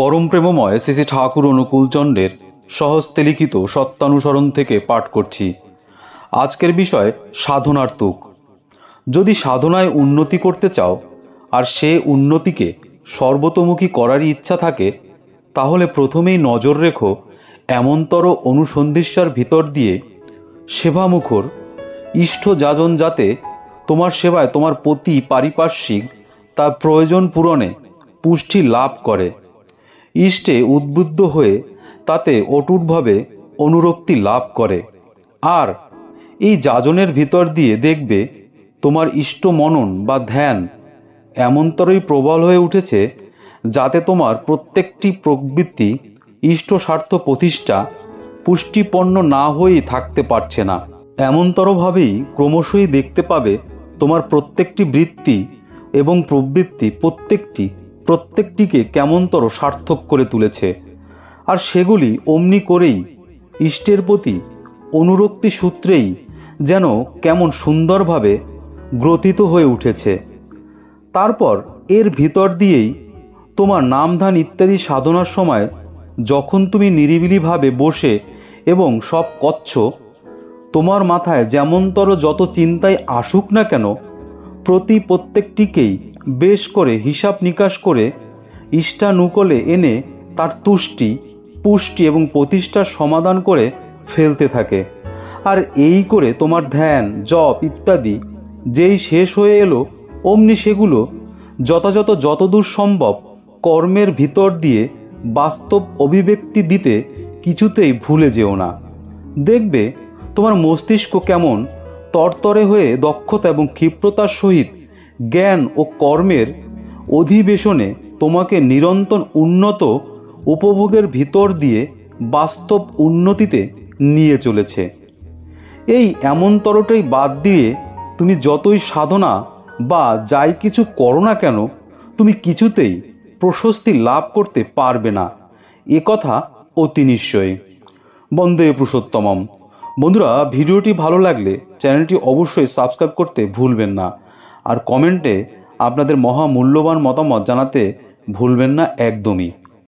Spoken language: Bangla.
পরম প্রেমময় শ্রী শ্রী ঠাকুর অনুকূলচন্দ্রের স্বহস্তে লিখিত সত্যানুসরণ থেকে পাঠ করছি। আজকের বিষয় সাধনার তুক। যদি সাধনায় উন্নতি করতে চাও আর সে উন্নতিকে সর্বতোমুখী করারই ইচ্ছা থাকে, তাহলে প্রথমেই নজর রেখো এমনতর অনুসন্ধিৎসার ভিতর দিয়ে সেবামুখর ইষ্ট যাজন যাতে তোমার সেবায় তোমার প্রতি পারিপার্শ্বিক তার প্রয়োজন পূরণে পুষ্টি লাভ করে, ইষ্টে উদ্বুদ্ধ হয়ে তাতে অটুটভাবে অনুরক্তি লাভ করে। আর এই যাজনের ভিতর দিয়ে দেখবে তোমার ইষ্ট মনন বা ধ্যান এমনতরই প্রবল হয়ে উঠেছে যাতে তোমার প্রত্যেকটি প্রবৃত্তি ইষ্ট স্বার্থ প্রতিষ্ঠা পুষ্টিপন্ন না হয়েই থাকতে পারছে না। এমনতরভাবেই ক্রমশই দেখতে পাবে তোমার প্রত্যেকটি বৃত্তি এবং প্রবৃত্তি প্রত্যেকটিকে কেমনতর সার্থক করে তুলেছে, আর সেগুলি অমনি করেই ইষ্টের প্রতি অনুরক্তি সূত্রেই যেন কেমন সুন্দরভাবে গ্রথিত হয়ে উঠেছে। তারপর এর ভিতর দিয়েই তোমার নামধান ইত্যাদি সাধনার সময় যখন তুমি নিরিবিলিভাবে বসে এবং সব করছ, তোমার মাথায় যেমনতর যত চিন্তায় আসুক না কেন, প্রত্যেকটিকেই বেশ করে হিসাব নিকাশ করে ইষ্টানুকূলে এনে তার তুষ্টি পুষ্টি এবং প্রতিষ্ঠার সমাধান করে ফেলতে থাকে। আর এই করে তোমার ধ্যান জপ ইত্যাদি যেই শেষ হয়ে এলো, অমনি সেগুলো যথাযথ যতদূর সম্ভব কর্মের ভিতর দিয়ে বাস্তব অভিব্যক্তি দিতে কিছুতেই ভুলে যেও না। দেখবে তোমার মস্তিষ্ক কেমন তরতরে হয়ে দক্ষতা এবং ক্ষিপ্রতার সহিত জ্ঞান ও কর্মের অধিবেশনে তোমাকে নিরন্তর উন্নত উপভোগের ভিতর দিয়ে বাস্তব উন্নতিতে নিয়ে চলেছে। এই এমনতরটাই বাদ দিয়ে তুমি যতই সাধনা বা যাই কিছু করো না কেন, তুমি কিছুতেই প্রশস্তি লাভ করতে পারবে না, এ কথা অতি নিশ্চয়। বন্দে পুরুষোত্তমম। বন্ধুরা, ভিডিওটি ভালো লাগলে চ্যানেলটি অবশ্যই সাবস্ক্রাইব করতে ভুলবেন না, আর কমেন্টে আপনাদের মহামূল্যবান মতামত জানাতে ভুলবেন না একদমই।